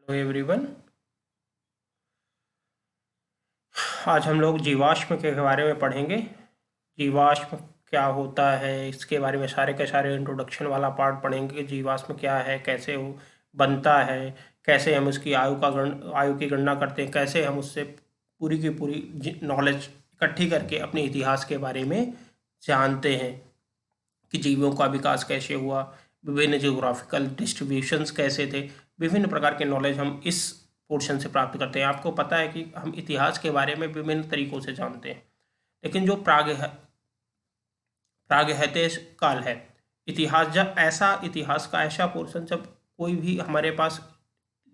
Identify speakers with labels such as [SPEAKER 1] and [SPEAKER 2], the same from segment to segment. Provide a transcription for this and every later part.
[SPEAKER 1] Hello everyone. आज हम लोग जीवाश्म के बारे में पढ़ेंगे। जीवाश्म क्या होता है, इसके बारे में सारे के सारे इंट्रोडक्शन वाला पार्ट पढ़ेंगे कि जीवाश्म क्या है, कैसे वो बनता है, कैसे हम उसकी आयु की गणना करते हैं, कैसे हम उससे पूरी की पूरी नॉलेज इकट्ठी करके अपने इतिहास के बारे में जानते हैं कि जीवों का विकास कैसे हुआ, विभिन्न जियोग्राफिकल डिस्ट्रीब्यूशंस कैसे थे। विभिन्न प्रकार के नॉलेज हम इस पोर्शन से प्राप्त करते हैं। आपको पता है कि हम इतिहास के बारे में विभिन्न तरीकों से जानते हैं, लेकिन जो प्रागैतिहासिक काल है, इतिहास का ऐसा पोर्शन जब कोई भी हमारे पास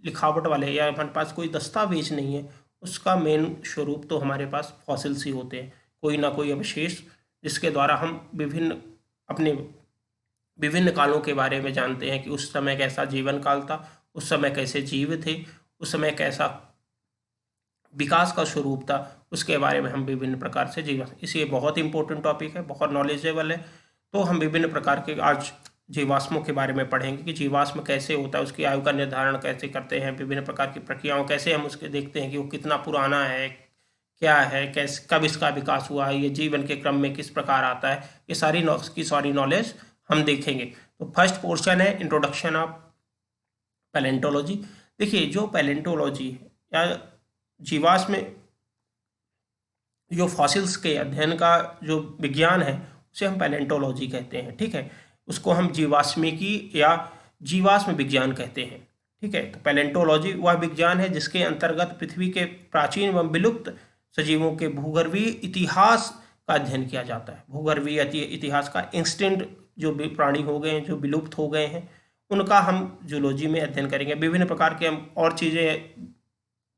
[SPEAKER 1] लिखावट वाले या हमारे पास कोई दस्तावेज नहीं है, उसका मेन स्वरूप तो हमारे पास फॉसिल्स ही होते हैं, कोई ना कोई अवशेष, जिसके द्वारा हम अपने विभिन्न कालों के बारे में जानते हैं कि उस समय कैसा जीवन काल था, उस समय कैसे जीव थे, उस समय कैसा विकास का स्वरूप था, उसके बारे में हम विभिन्न प्रकार से जीवन, इसलिए बहुत इंपॉर्टेंट टॉपिक है, बहुत नॉलेजेबल है। तो हम विभिन्न प्रकार के आज जीवाश्मों के बारे में पढ़ेंगे कि जीवाश्म कैसे होता है, उसकी आयु का निर्धारण कैसे करते हैं, विभिन्न प्रकार की प्रक्रियाओं कैसे हम उसके देखते हैं कि वो कितना पुराना है, क्या है, कैसे कब इसका विकास हुआ है, ये जीवन के क्रम में किस प्रकार आता है, ये सारी नॉलेज हम देखेंगे। तो फर्स्ट पोर्शन है इंट्रोडक्शन ऑफ पैलेंटोलॉजी। देखिए, जो पैलेंटोलॉजी या जीवाश्म में जो फॉसिल्स के अध्ययन का जो विज्ञान है, उसे हम पैलेंटोलॉजी कहते हैं। ठीक है, उसको हम जीवाश्मिकी या जीवाश्म विज्ञान कहते हैं। ठीक है, तो पैलेंटोलॉजी वह विज्ञान है जिसके अंतर्गत पृथ्वी के प्राचीन एवं विलुप्त सजीवों के भूगर्भीय इतिहास का अध्ययन किया जाता है। भूगर्भीय इतिहास का एक्सटिंक्ट जो भी प्राणी हो गए हैं, जो विलुप्त हो गए हैं, उनका हम जूलॉजी में अध्ययन करेंगे। विभिन्न प्रकार के हम और चीज़ें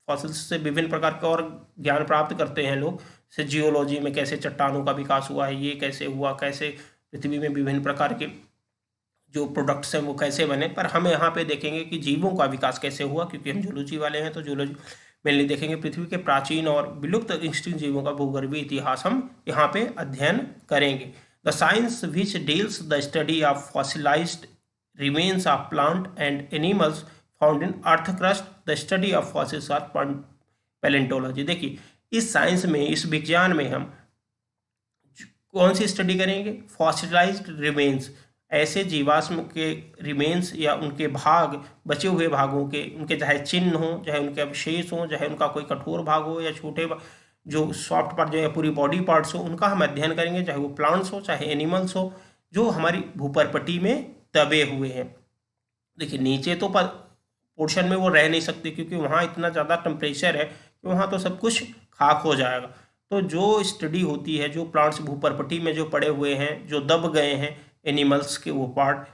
[SPEAKER 1] फॉसिल्स से विभिन्न प्रकार के और ज्ञान प्राप्त करते हैं लोग, जैसे जियोलॉजी में कैसे चट्टानों का विकास हुआ है, ये कैसे हुआ, कैसे पृथ्वी में विभिन्न प्रकार के जो प्रोडक्ट्स हैं वो कैसे बने। पर हम यहाँ पे देखेंगे कि जीवों का विकास कैसे हुआ, क्योंकि हम जूलॉजी वाले हैं, तो जूलॉजी मेनली देखेंगे पृथ्वी के प्राचीन और विलुप्त एक्सटिंक्ट जीवों का भूगर्भीय इतिहास हम यहाँ पे अध्ययन करेंगे। The science which deals the study of fossilised remains of plant and animals found in earth crust, the study of fossils are palaeontology. देखिए, इस साइंस में, इस विज्ञान में हम कौन सी स्टडी करेंगे? फॉसिलाइज्ड रिमेन्स, ऐसे जीवाश्म के रिमेन्स या उनके भाग, बचे हुए भागों के, उनके चाहे चिन्ह हो, चाहे उनके अवशेष हो, चाहे उनका कोई कठोर भाग हो या छोटे जो सॉफ्ट पार्ट जो या पूरी बॉडी पार्ट्स हो, उनका हम अध्ययन करेंगे, चाहे वो प्लांट्स हो चाहे एनिमल्स हो, जो हमारी भूपरपट्टी में दबे हुए हैं। देखिए, नीचे तो पोर्शन में वो रह नहीं सकते, क्योंकि वहाँ इतना ज़्यादा टेम्परेचर है कि वहाँ तो सब कुछ खाक हो जाएगा। तो जो स्टडी होती है, जो प्लांट्स भूपरपट्टी में जो पड़े हुए हैं, जो दब गए हैं, एनिमल्स के वो पार्ट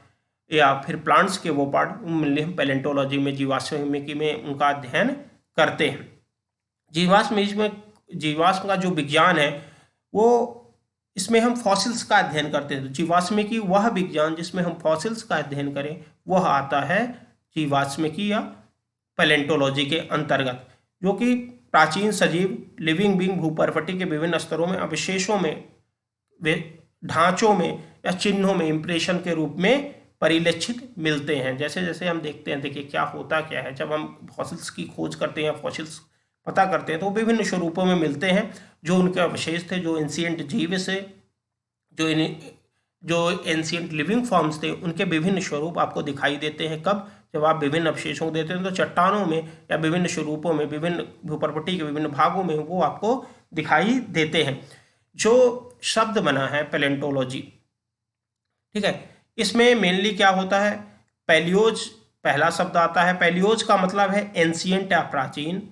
[SPEAKER 1] या फिर प्लांट्स के वो पार्ट, उनमें हम पैलेंटोलॉजी में, जीवाश्मिकी में उनका अध्ययन करते हैं। जीवाश्म का जो विज्ञान है, वो इसमें हम फॉसिल्स का अध्ययन करते हैं। तो जीवाश्मिकी वह विज्ञान जिसमें हम फॉसिल्स का अध्ययन करें, वह आता है जीवाश्मिकी या पैलेंटोलॉजी के अंतर्गत, जो कि प्राचीन सजीव लिविंग बींग भूपरपट्टी के विभिन्न स्तरों में, अवशेषों में, वे ढांचों में या चिन्हों में इंप्रेशन के रूप में परिलक्षित मिलते हैं। जैसे जैसे हम देखते हैं, देखिए क्या होता क्या है, जब हम फॉसिल्स की खोज करते हैं, फॉसिल्स पता करते हैं, तो विभिन्न स्वरूपों में मिलते हैं। जो उनके अवशेष थे, जो एंशिएंट जीव से, जो एंशिएंट लिविंग फॉर्म्स थे, उनके विभिन्न स्वरूप आपको दिखाई देते हैं। कब? जब आप विभिन्न अवशेषों को देते हैं, तो चट्टानों में या विभिन्न स्वरूपों में, विभिन्न भूपरपट्टी के विभिन्न भागों में वो आपको दिखाई देते हैं। जो शब्द बना है पैलेंटोलॉजी, ठीक है, इसमें मेनली क्या होता है? पैलियोज पहला शब्द आता है। पैलियोज का मतलब है एंशिएंट या प्राचीन।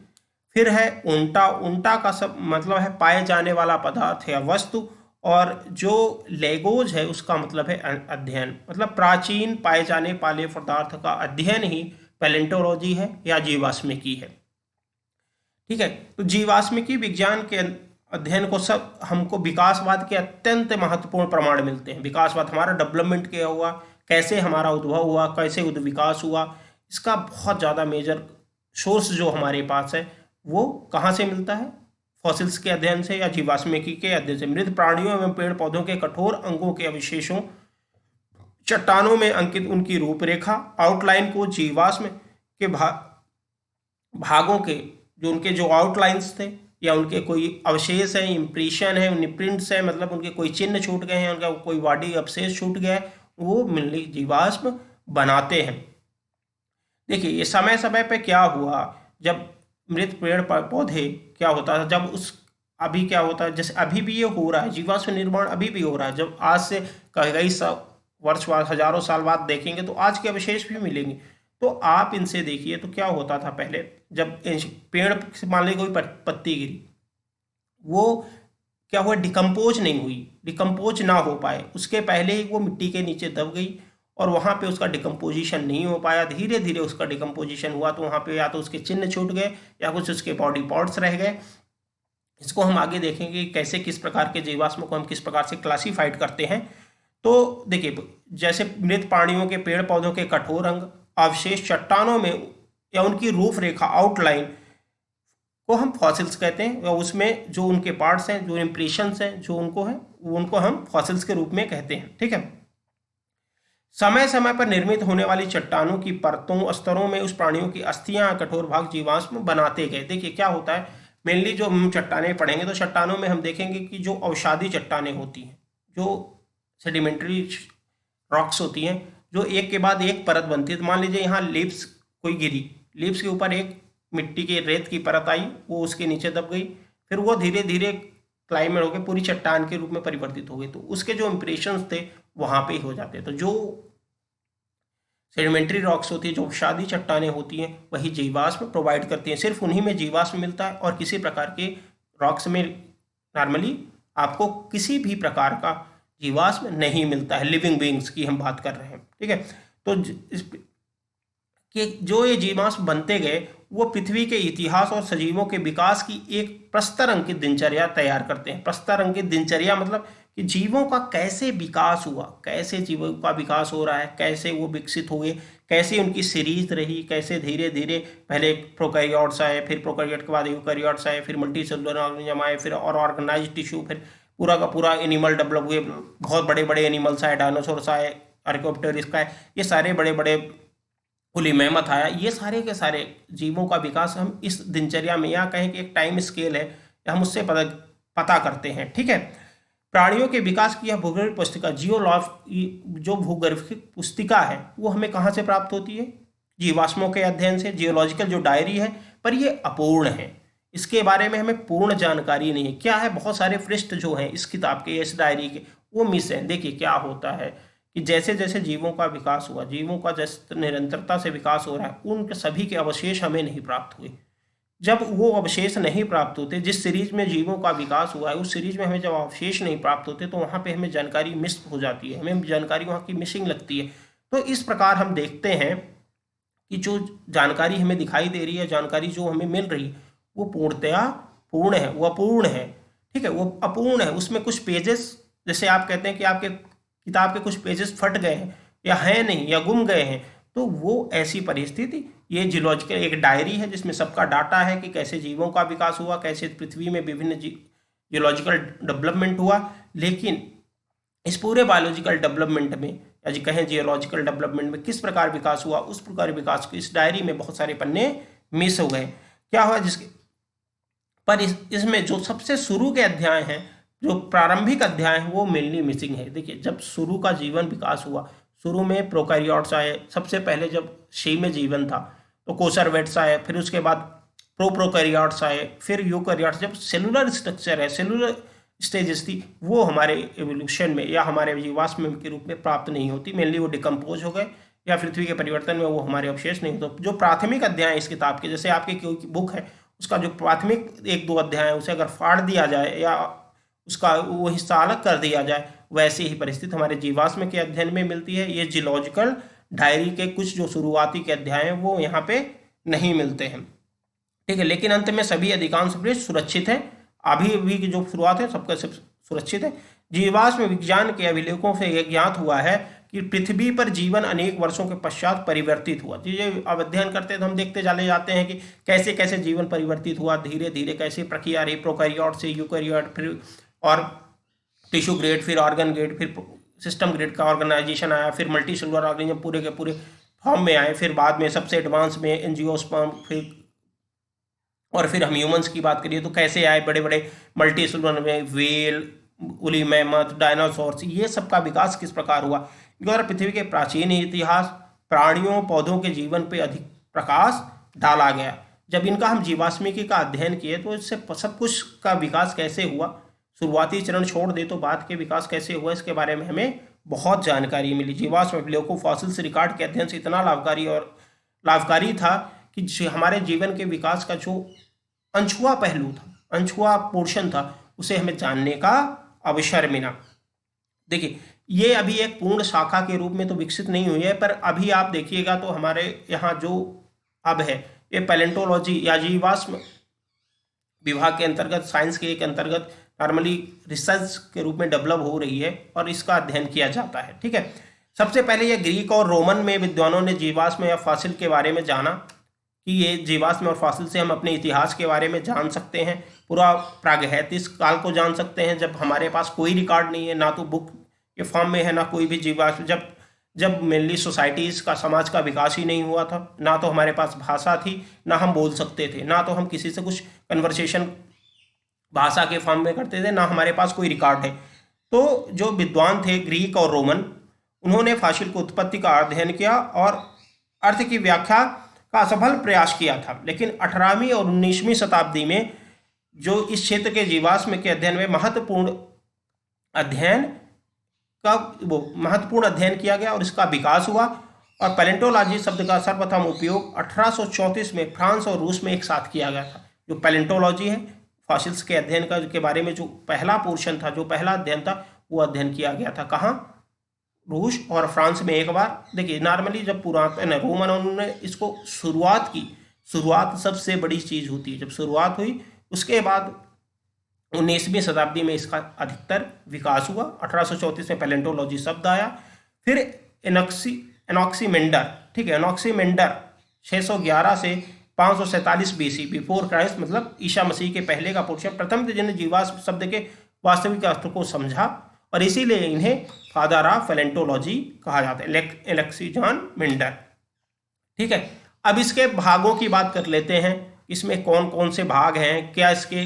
[SPEAKER 1] फिर है उल्टा, उल्टा का सब मतलब है पाए जाने वाला पदार्थ या वस्तु। और जो लेगोज है उसका मतलब है अध्ययन, मतलब प्राचीन पाए जाने वाले पदार्थ का अध्ययन ही पैलेंटोलॉजी है या जीवाश्मिकी है। ठीक है, तो जीवाश्मिकी विज्ञान के अध्ययन को सब हमको विकासवाद के अत्यंत महत्वपूर्ण प्रमाण मिलते हैं। विकासवाद, हमारा डेवलपमेंट क्या हुआ, कैसे हमारा उद्भव हुआ, कैसे विकास हुआ, इसका बहुत ज़्यादा मेजर सोर्स जो हमारे पास है, वो कहाँ से मिलता है? फॉसिल्स के अध्ययन से या जीवाश्मिकी के अध्ययन से। मृत प्राणियों एवं पेड़ पौधों के कठोर अंगों के अवशेषों, चट्टानों में अंकित उनकी रूपरेखा, आउटलाइन को जीवाश्म के भागों के जो आउटलाइंस थे या उनके कोई अवशेष है, इम्प्रेशन है, उन प्रिंट्स है, मतलब उनके कोई चिन्ह छूट गए हैं, उनका कोई बॉडी अवशेष छूट गया है, वो मिलनी जीवाश्म बनाते हैं। देखिए ये समय समय पे क्या हुआ, जब मृत पेड़ पौधे क्या होता था, जब उस अभी क्या होता है, जैसे अभी भी ये हो रहा है, जीवाश्म निर्माण अभी भी हो रहा है। जब आज से कई वर्ष बाद, हजारों साल बाद देखेंगे तो आज के अवशेष भी मिलेंगे। तो आप इनसे देखिए तो क्या होता था पहले, जब पेड़ से मान लीजिए कोई पत्ती गिरी, वो क्या हुआ, डिकम्पोज नहीं हुई, डिकम्पोज ना हो पाए उसके पहले ही वो मिट्टी के नीचे दब गई और वहाँ पे उसका डिकम्पोजिशन नहीं हो पाया। धीरे धीरे उसका डिकम्पोजिशन हुआ तो वहाँ पे या तो उसके चिन्ह छूट गए या कुछ उसके बॉडी पार्ट्स रह गए। इसको हम आगे देखेंगे कैसे, किस प्रकार के जीवाश्म को हम किस प्रकार से क्लासीफाइड करते हैं। तो देखिए, जैसे मृत प्राणियों के, पेड़ पौधों के कठोर अंग, अवशेष, चट्टानों में या उनकी रूपरेखा, आउटलाइन को हम फॉसिल्स कहते हैं, या उसमें जो उनके पार्ट्स हैं, जो इम्प्रेशंस हैं, जो उनको हम फॉसिल्स के रूप में कहते हैं। ठीक है। समय समय पर निर्मित होने वाली चट्टानों की परतों, स्तरों में उस प्राणियों की अस्थियां, कठोर भाग जीवाश्म बनाते गए। देखिए क्या होता है, मेनली जो हम चट्टानें पढ़ेंगे तो चट्टानों में हम देखेंगे कि जो अवसादी चट्टानें होती हैं, जो सेडिमेंट्री रॉक्स होती हैं, जो एक के बाद एक परत बनती है। तो मान लीजिए यहाँ लीव्स कोई गिरी, लीव्स के ऊपर एक मिट्टी की रेत की परत आई, वो उसके नीचे दब गई, फिर वो धीरे धीरे क्लाइमेट होकर पूरी चट्टान के रूप में परिवर्तित हो गई। तो उसके जो इंप्रेशंस थे वहां पे ही हो जाते हैं। तो जो सेडिमेंट्री रॉक्स होती है, जो अवसादी चट्टानें होती हैं, वही जीवाश्म प्रोवाइड करती हैं। सिर्फ उन्हीं में जीवाश्म मिलता है और किसी प्रकार के रॉक्स में नॉर्मली आपको किसी भी प्रकार का जीवाश्म नहीं मिलता है। लिविंग बीइंग्स की हम बात कर रहे हैं। ठीक है। तो कि जो ये जीवाश्म बनते गए वो पृथ्वी के इतिहास और सजीवों के विकास की एक प्रस्तर अंकित दिनचर्या तैयार करते हैं। प्रस्तर अंकित दिनचर्या मतलब कि जीवों का कैसे विकास हुआ, कैसे जीवों का विकास हो रहा है, कैसे वो विकसित हुए, कैसे उनकी सीरीज रही, कैसे धीरे धीरे पहले प्रोकैरियोट्स आए, फिर प्रोकैरियोट के बाद यूकैरियोट्स आए, फिर मल्टीसेलुलर ऑर्गेनिज्म आए, फिर और ऑर्गेनाइज्ड टिश्यू, फिर पूरा का पूरा एनिमल डेवलप हुए। बहुत बड़े बड़े एनिमल्स आए, डायनासोर्स आए, आर्कोप्टेरिस आए, ये सारे बड़े बड़े, कुली मेहमत आया, ये सारे के सारे जीवों का विकास हम इस दिनचर्या में, या कहें कि एक टाइम स्केल है, हम उससे पता करते हैं। ठीक है। प्राणियों के विकास की यह भूगर्भ पुस्तिका, जो भूगर्भिक पुस्तिका है, वो हमें कहाँ से प्राप्त होती है? जीवाश्मों के अध्ययन से। जियोलॉजिकल जो डायरी है, पर ये अपूर्ण है, इसके बारे में हमें पूर्ण जानकारी नहीं है। क्या है, बहुत सारे पृष्ठ जो हैं इस किताब के, इस डायरी के, वो मिस हैं। देखिए क्या होता है कि जैसे जैसे जीवों का विकास हुआ, जीवों का जैसे निरंतरता से विकास हो रहा है, उन सभी के अवशेष हमें नहीं प्राप्त हुए। जब वो अवशेष नहीं प्राप्त होते, जिस सीरीज में जीवों का विकास हुआ है उस सीरीज में हमें जब अवशेष नहीं प्राप्त होते, तो वहाँ पे हमें जानकारी मिस हो जाती है, हमें जानकारी वहाँ की मिसिंग लगती है। तो इस प्रकार हम देखते हैं कि जो जानकारी हमें दिखाई दे रही है, जानकारी जो हमें मिल रही है, वो पूर्णतया पूर्ण है, वो अपूर्ण है। ठीक है, वो अपूर्ण है। उसमें कुछ पेजेस, जैसे आप कहते हैं कि आपके किताब के कुछ पेजेस फट गए हैं या हैं नहीं या गुम गए हैं, तो वो ऐसी परिस्थिति, ये जियोलॉजिकल एक डायरी है जिसमें सबका डाटा है कि कैसे जीवों का विकास हुआ, कैसे पृथ्वी में विभिन्न जियोलॉजिकल डेवलपमेंट हुआ। लेकिन इस पूरे बायोलॉजिकल डेवलपमेंट में, या जी कहें जियोलॉजिकल डेवलपमेंट में किस प्रकार विकास हुआ, उस प्रकार विकास को इस डायरी में बहुत सारे पन्ने मिस हो गए। क्या हुआ जिसके पर इसमें जो सबसे शुरू के अध्याय हैं, जो प्रारंभिक अध्याय हैं, वो मेनली मिसिंग है। देखिए जब शुरू का जीवन विकास हुआ, शुरू में प्रोकैरियोट्स आए, सबसे पहले जब शी में जीवन था तो कोसरवेट्स आए, फिर उसके बाद प्रोकैरियोट्स आए, फिर यूकैरियोट्स। जब सेलुलर स्ट्रक्चर है, सेलुलर स्टेजेस थी, वो हमारे एवोल्यूशन में या हमारे जीवाश्म के रूप में प्राप्त नहीं होती। मेनली वो डिकम्पोज हो गए या पृथ्वी के परिवर्तन में वो हमारे अवशेष नहीं होते। जो प्राथमिक अध्याय इस किताब के, जैसे आपकी कोई बुक है उसका जो प्राथमिक 1-2 अध्याय है, उसे अगर फाड़ दिया जाए या उसका वो हिस्सा अलग कर दिया जाए, वैसी ही परिस्थिति हमारे जीवाश्म के अध्ययन में मिलती है। ये जियोलॉजिकल डायरी के कुछ जो शुरुआती के अध्याय हैं वो यहाँ पे नहीं मिलते हैं। ठीक है, लेकिन अंत में सभी अधिकांश पृष्ठ सुरक्षित हैं। अभी भी की जो शुरुआत है सबका सब सुरक्षित है। जीवाश्म विज्ञान के अभिलेखों से यह ज्ञात हुआ है कि पृथ्वी पर जीवन अनेक वर्षों के पश्चात परिवर्तित हुआ। ये अब अध्ययन करते हैं तो हम देखते चले जाते हैं कि कैसे कैसे जीवन परिवर्तित हुआ, धीरे धीरे कैसे प्रक्रिया रही, प्रोकैरियोट से यूकैरियोट, फिर और टिश्यू ग्रेड, फिर ऑर्गन ग्रेड, फिर सिस्टम ग्रेड का ऑर्गेनाइजेशन आया, फिर मल्टी सेलुलर ऑर्गेनिज्म पूरे के पूरे फॉर्म में आए, फिर बाद में सबसे एडवांस में एंजियोस्पर्म, फिर और फिर हम ह्यूमंस की बात करिए तो कैसे आए बड़े बड़े मल्टी सेलुलर में, वेल, उली मैमथ, डायनासोर्स, ये सब का विकास किस प्रकार हुआ। क्योंकि पृथ्वी के प्राचीन इतिहास प्राणियों पौधों के जीवन पे अधिक प्रकाश डाला गया। जब इनका हम जीवाश्मिकी का अध्ययन किए तो इससे सब कुछ का विकास कैसे हुआ, शुरुआती चरण छोड़ दे तो बाद के विकास कैसे हुआ, इसके बारे में हमें बहुत जानकारी मिली। जीवाश्म अभिलेखों फॉसिल्स रिकॉर्ड के अध्ययन से इतना लाभकारी था कि हमारे जीवन के विकास का जो अनछुआ पहलू था, अनछुआ पोर्शन था, उसे हमें जानने का अवसर मिला। देखिए, ये अभी एक पूर्ण शाखा के रूप में तो विकसित नहीं हुई है, पर अभी आप देखिएगा तो हमारे यहाँ जो अब है ये पैलेंटोलॉजी या जीवाश्म विभाग के अंतर्गत, साइंस के एक अंतर्गत नॉर्मली रिसर्च के रूप में डेवलप हो रही है और इसका अध्ययन किया जाता है। ठीक है, सबसे पहले ये ग्रीक और रोमन में विद्वानों ने जीवाश्म या फॉसिल के बारे में जाना कि ये जीवाश्म और फॉसिल से हम अपने इतिहास के बारे में जान सकते हैं, पूरा प्रागैतिहासिक काल को जान सकते हैं, जब हमारे पास कोई रिकॉर्ड नहीं है, ना तो बुक के फॉर्म में है, ना कोई भी जीवाश्म, जब मेनली सोसाइटीज़ का, समाज का विकास ही नहीं हुआ था, ना तो हमारे पास भाषा थी, ना हम बोल सकते थे, ना तो हम किसी से कुछ कन्वर्सेशन भाषा के फॉर्म में करते थे, ना हमारे पास कोई रिकॉर्ड है। तो जो विद्वान थे ग्रीक और रोमन, उन्होंने फॉसिल की उत्पत्ति का अध्ययन किया और अर्थ की व्याख्या का असफल प्रयास किया था। लेकिन 18वीं और 19वीं शताब्दी में जो इस क्षेत्र के जीवाश्म के अध्ययन में महत्वपूर्ण अध्ययन किया गया और इसका विकास हुआ। और पैलेंटोलॉजी शब्द का सर्वप्रथम उपयोग 1834 में फ्रांस और रूस में एक साथ किया गया था। जो पैलेंटोलॉजी है, फॉसिल्स के अध्ययन के बारे में जो पहला पोर्शन था, जो पहला अध्ययन था, वो अध्ययन किया गया था कहाँ? रूस और फ्रांस में एक बार। देखिए, नॉर्मली जब पुरातन रोमन ने इसको शुरुआत सबसे बड़ी चीज़ होती है। जब शुरुआत हुई उसके बाद 19वीं शताब्दी में इसका अधिकतर विकास हुआ। 1834 में पैलेंटोलॉजी शब्द आया। फिर एनॉक्सीमेंडर, ठीक है, एनॉक्सीमेंडर 611 से 547 BC बिफोर क्राइस्ट, मतलब ईसा मसीह के पहले का पुरुष, प्रथम जिन्हें जीवाश्म शब्द के वास्तविक अर्थ को समझा और इसीलिए इन्हें फादर ऑफ पैलेंटोलॉजी कहा जाता है, एलेक्सीजांडर। ठीक है, अब इसके भागों की बात कर लेते हैं, इसमें कौन कौन से भाग हैं, क्या इसके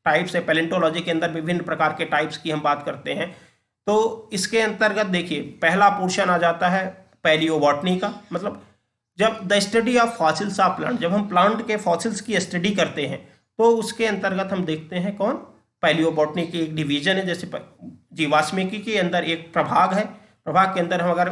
[SPEAKER 1] टाइप्स है। पैलेंटोलॉजी के अंदर विभिन्न प्रकार के टाइप्स की हम बात करते हैं। तो इसके अंतर्गत देखिए, पहला पोर्शन आ जाता है पैलियोबॉटनी का, मतलब जब the study of fossils of plant, जब हम प्लांट के फॉसिल्स की स्टडी करते हैं तो उसके अंतर्गत हम देखते हैं कौन, पैलियोबॉटनी की एक डिवीजन है। जैसे जीवाश्मिकी के अंदर एक प्रभाग है, प्रभाग के अंदर हम अगर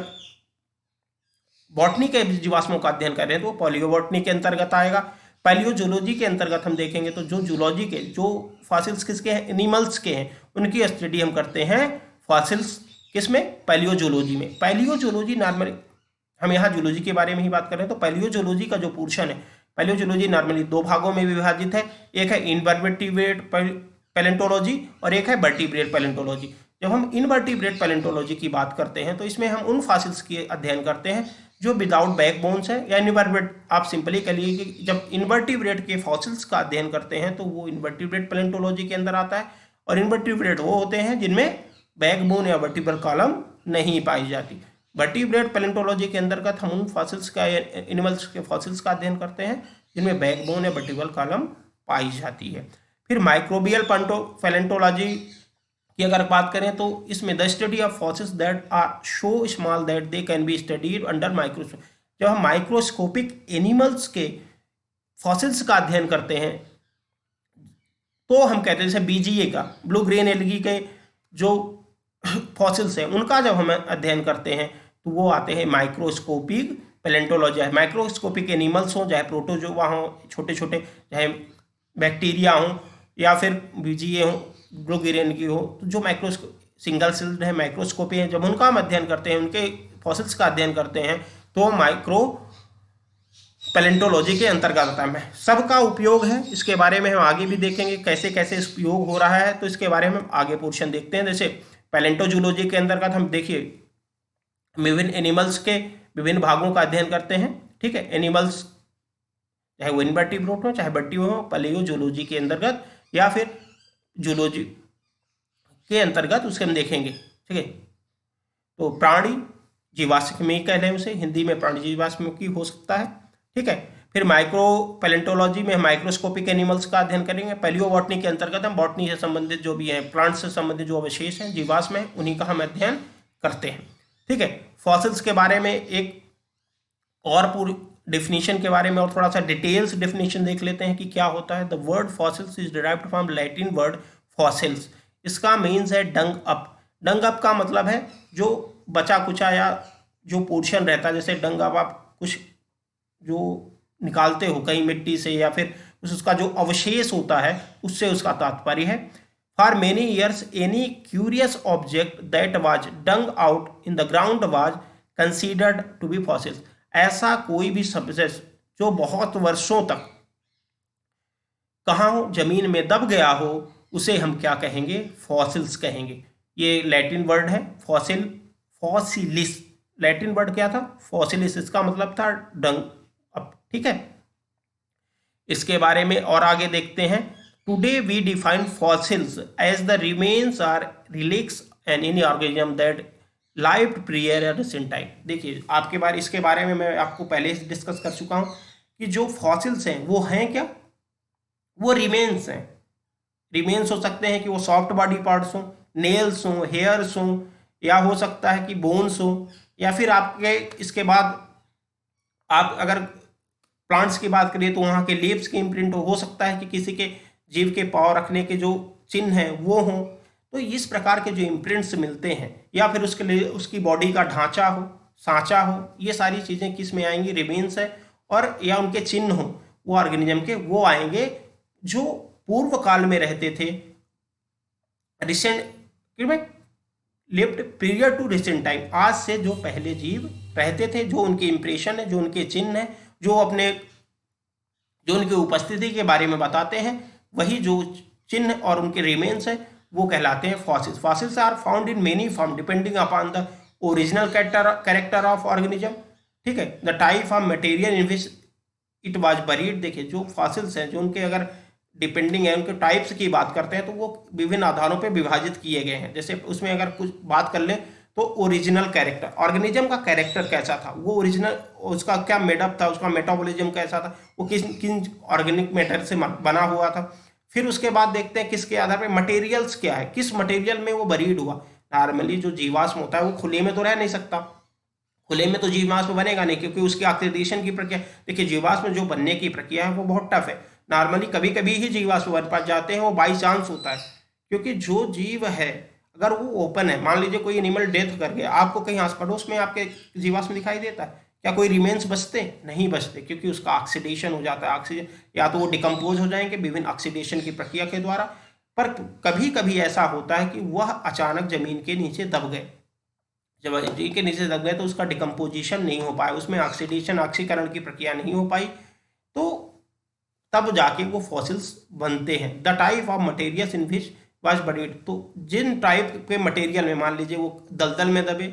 [SPEAKER 1] बॉटनी के जीवाश्मों का अध्ययन कर रहे हैं तो पैलियोबॉटनी के अंतर्गत आएगा। पैलियोजूलॉजी के अंतर्गत हम देखेंगे तो जो जूलॉजी के, जो फॉसिल्स किसके हैं, एनिमल्स के हैं, उनकी स्टडी हम करते हैं फॉसिल्स किसमें, पैलियोजूलॉजी में। पैलियोजूलॉजी नॉर्मली, हम यहाँ जूलॉजी के बारे में ही बात कर रहे हैं, तो पैलियोजूलॉजी का जो पोर्शन है, पैलियोजूलॉजी नॉर्मली दो भागों में विभाजित है। एक है इनवर्टिब्रेट पैलेंटोलॉजी और एक है वर्टिब्रेट पैलेंटोलॉजी। जब हम इनवर्टिब्रेट पैलेंटोलॉजी की बात करते हैं तो इसमें हम उन फॉसिल्स की अध्ययन करते हैं जो विदाउट बैकबोन्स है या इनवर्टिब्रेट, आप सिंपली कह लीजिए कि जब इनवर्टिब्रेट के फॉसिल्स का अध्ययन करते हैं तो वो इनवर्टिब्रेट पैलेंटोलॉजी के अंदर आता है। और इनवर्टिब्रेट वो होते हैं जिनमें बैकबोन या वर्टिब्रल कॉलम नहीं पाई जाती। वर्टिब्रेट पैलेंटोलॉजी के अंतर्गत हम उन फॉसिल्स का, एनिमल्स के फॉसिल्स का अध्ययन करते हैं जिनमें बैकबोन या वर्टिब्रल कॉलम पाई जाती है। फिर माइक्रोबियल पैलेंटोलॉजी की अगर बात करें तो इसमें the study of fossils that are so small that they can be studied under microscope. जब हम माइक्रोस्कोपिक एनिमल्स के फॉसिल्स का अध्ययन करते हैं तो हम कहते हैं जैसे बीजीए का, ब्लू ग्रेन एल्गी के जो फॉसिल्स हैं उनका जब हम अध्ययन करते हैं तो वो आते हैं माइक्रोस्कोपिक पैलेंटोलॉजी है। माइक्रोस्कोपिक एनिमल्स हों, चाहे प्रोटोजोआ हों, छोटे छोटे, चाहे बैक्टीरिया हों या फिर बीजीए हों, ब्लू ग्रेन की हो, तो जो सिंगल सेल्ड है, माइक्रोस्कोपी है, जब उनका हम अध्ययन करते हैं, उनके फॉसिल्स का अध्ययन करते हैं तो माइक्रो पैलेंटोलॉजी के अंतर्गत आता है। सबका उपयोग है, इसके बारे में हम आगे भी देखेंगे कैसे कैसे उपयोग हो रहा है, तो इसके बारे में हम आगे पोर्शन देखते हैं। जैसे पैलेंटोजूलॉजी के अंतर्गत हम देखिए विभिन्न एनिमल्स के विभिन्न भागों का अध्ययन करते हैं। ठीक है, एनिमल्स चाहे वो इनवर्टिब्रेट हो चाहे वर्टिब्रेट हो, पैलियोजूलॉजी के अंतर्गत या फिर जूलॉजी के अंतर्गत उसके हम देखेंगे। ठीक है, तो प्राणी जीवाश्मिकी कह लें उसे, हिंदी में प्राणी जीवाश्मिकी हो सकता है। ठीक है, फिर माइक्रो पैलेंटोलॉजी में माइक्रोस्कोपिक एनिमल्स का अध्ययन करेंगे। पैलियोबॉटनी के अंतर्गत हम बॉटनी से संबंधित जो भी हैं, प्लांट से संबंधित जो अवशेष हैं, जीवाश्म हैं, उन्हीं का हम अध्ययन करते हैं। ठीक है, फॉसिल्स के बारे में एक और पूरी डेफिनेशन के बारे में और थोड़ा सा डिटेल्स डेफिनेशन देख लेते हैं कि क्या होता है। The word fossils is derived from Latin word fossils. इसका मीन्स है डंग अप। डंग अप का मतलब है जो बचा कुचा या जो पोर्शन रहता है, जैसे डंग अप आप कुछ जो निकालते हो कहीं मिट्टी से या फिर उसका जो अवशेष होता है उससे उसका तात्पर्य है। For many years any curious object that was dung out in the ground was considered to be fossils. ऐसा कोई भी सब्जेक्ट जो बहुत वर्षों तक कहाँ हो, जमीन में दब गया हो, उसे हम क्या कहेंगे, फॉसिल्स कहेंगे। ये लैटिन वर्ड है फॉसिल, फॉसिलिस। लैटिन वर्ड क्या था, फॉसिलिस, इसका मतलब था डंग अप। ठीक है, इसके बारे में और आगे देखते हैं। Today we define fossils as the remains or relics and any organism that lived prior या रिसेंट टाइम। देखिए आपके बारे इसके बारे में मैं आपको पहले ही डिस्कस कर चुका हूँ कि जो फॉसिल्स हैं वो हैं क्या, वो रिमेन्स हैं। रिमेन्स हो सकते हैं कि वो सॉफ्ट बॉडी पार्ट्स हों, नेल्स हों, हेयर्स हों, या हो सकता है कि बोन्स हों, या फिर आपके इसके बाद आप अगर प्लांट्स की बात करिए तो वहाँ के लीव्स की इम्प्रिंट हो सकता है कि किसी के जीव के पाँव रखने के जो चिन्ह हैं वो हों। तो इस प्रकार के जो इम्प्रिंट्स मिलते हैं, या फिर उसके लिए उसकी बॉडी का ढांचा हो, सांचा हो, ये सारी चीज़ें किस में आएंगी, रिमेन्स है। और या उनके चिन्ह हो वो ऑर्गेनिज्म के, वो आएंगे जो पूर्व काल में रहते थे, रिसेंट में lived period to recent time, आज से जो पहले जीव रहते थे, जो उनके इंप्रेशन है, जो उनके चिन्ह है, जो उनकी उपस्थिति के बारे में बताते हैं, वही जो चिन्ह और उनके रिमेन्स है वो कहलाते हैं fossils. Fossils are found in many form depending upon the original character of organism. ठीक है, the type of material in which it was buried. देखिए जो फॉसिल्स हैं, जो उनके अगर डिपेंडिंग है, उनके टाइप्स की बात करते हैं तो वो विभिन्न आधारों पे विभाजित किए गए हैं। जैसे उसमें अगर कुछ बात कर ले तो ओरिजिनल कैरेक्टर, ऑर्गेनिज्म का कैरेक्टर कैसा था, वो ओरिजिनल, उसका क्या मेडअप था, उसका मेटाबॉलिज्म कैसा था, वो किन ऑर्गेनिक मैटर से बना हुआ था। फिर उसके बाद देखते हैं किसके आधार पर मटेरियल्स क्या है, किस मटेरियल में वो बरीड हुआ। नॉर्मली जो जीवाश्म होता है वो खुले में तो रह नहीं सकता, खुले में तो जीवाश्म बनेगा नहीं, क्योंकि उसकी ऑक्सीडेशन की प्रक्रिया, देखिए जीवाश्म जो बनने की प्रक्रिया है वो बहुत टफ है। नॉर्मली कभी कभी ही जीवाश्म बन पा जाते हैं, वो बाई चांस होता है, क्योंकि जो जीव है अगर वो ओपन है, मान लीजिए कोई एनिमल डेथ कर गया, आपको कहीं आस पड़ोस में आपके जीवाश्म दिखाई देता है क्या, कोई रिमेन्स बचते नहीं बचते, क्योंकि उसका ऑक्सीडेशन हो जाता है। ऑक्सीजन या तो वो डिकम्पोज हो जाएंगे विभिन्न ऑक्सीडेशन की प्रक्रिया के द्वारा, पर कभी कभी ऐसा होता है कि वह अचानक जमीन के नीचे दब गए। जब जमीन के नीचे दब गए तो उसका डिकम्पोजिशन नहीं हो पाया, उसमें ऑक्सीडेशन, ऑक्सीकरण की प्रक्रिया नहीं हो पाई, तो तब जाके वो फॉसिल्स बनते हैं। The type of materials in which was buried, तो जिन टाइप के मटेरियल में, मान लीजिए वो दलदल में दबे,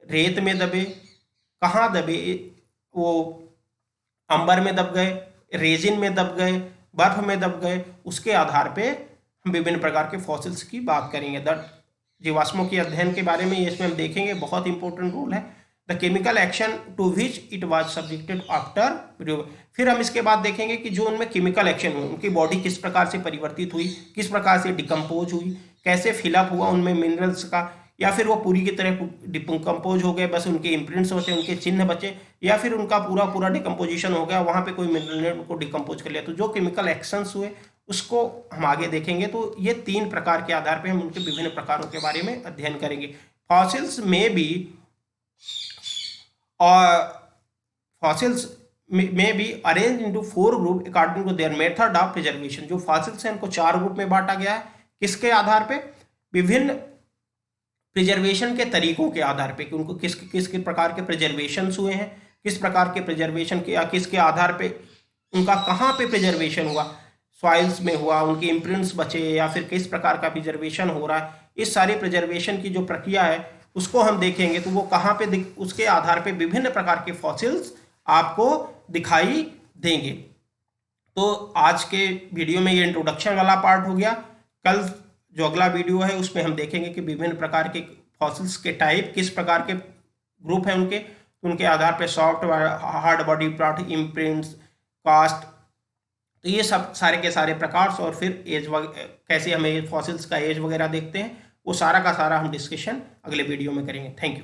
[SPEAKER 1] रेत में दबे, कहाँ दबे, वो अंबर में दब गए, रेजिन में दब गए, बर्फ में दब गए, उसके आधार पे हम विभिन्न प्रकार के फॉसिल्स की बात करेंगे। द जीवाश्मों के अध्ययन के बारे में इसमें हम देखेंगे, बहुत इंपॉर्टेंट रोल है। The chemical action to which it was subjected after, फिर हम इसके बाद देखेंगे कि जो उनमें केमिकल एक्शन हुए, उनकी बॉडी किस प्रकार से परिवर्तित हुई, किस प्रकार से डिकम्पोज हुई, कैसे फिलअप हुआ उनमें मिनरल्स का, या फिर वो पूरी की तरह डिकम्पोज हो गए, बस उनके इम्प्रिंट्स बचे, उनके चिन्ह बचे, या फिर उनका पूरा पूरा डिकम्पोजिशन हो गया, वहाँ पे कोई मिनरल ने उनको डिकम्पोज कर लिया। तो जो केमिकल एक्शंस हुए उसको हम आगे देखेंगे। तो ये 3 प्रकार के आधार पे हम उनके विभिन्न प्रकारों के बारे में अध्ययन करेंगे। फॉसिल्स में भी arrange into 4 group according to their method of preservation. जो फॉसिल्स हैं उनको 4 ग्रुप में बांटा गया है, किसके आधार पे, विभिन्न प्रिजर्वेशन के तरीकों के आधार पे, कि उनको किस प्रकार के प्रिजर्वेशन हुए हैं, किस प्रकार के प्रिजर्वेशन के या किसके आधार पे उनका कहाँ पे प्रिजर्वेशन हुआ, सॉइल्स में हुआ, उनके इम्प्रिंट्स बचे, या फिर किस प्रकार का प्रिजर्वेशन हो रहा है। इस सारे प्रिजर्वेशन की जो प्रक्रिया है उसको हम देखेंगे, तो वो कहाँ पे उसके आधार पे विभिन्न प्रकार के फॉसिल्स आपको दिखाई देंगे। तो आज के वीडियो में ये इंट्रोडक्शन वाला पार्ट हो गया। कल जो अगला वीडियो है उसमें हम देखेंगे कि विभिन्न प्रकार के फॉसिल्स के टाइप, किस प्रकार के ग्रुप हैं उनके आधार पे soft hard body part, imprints, cast, तो ये सब सारे के सारे प्रकार और फिर एज कैसे हमें फॉसिल्स का एज वगैरह देखते हैं, वो सारा का सारा हम डिस्कशन अगले वीडियो में करेंगे। Thank you.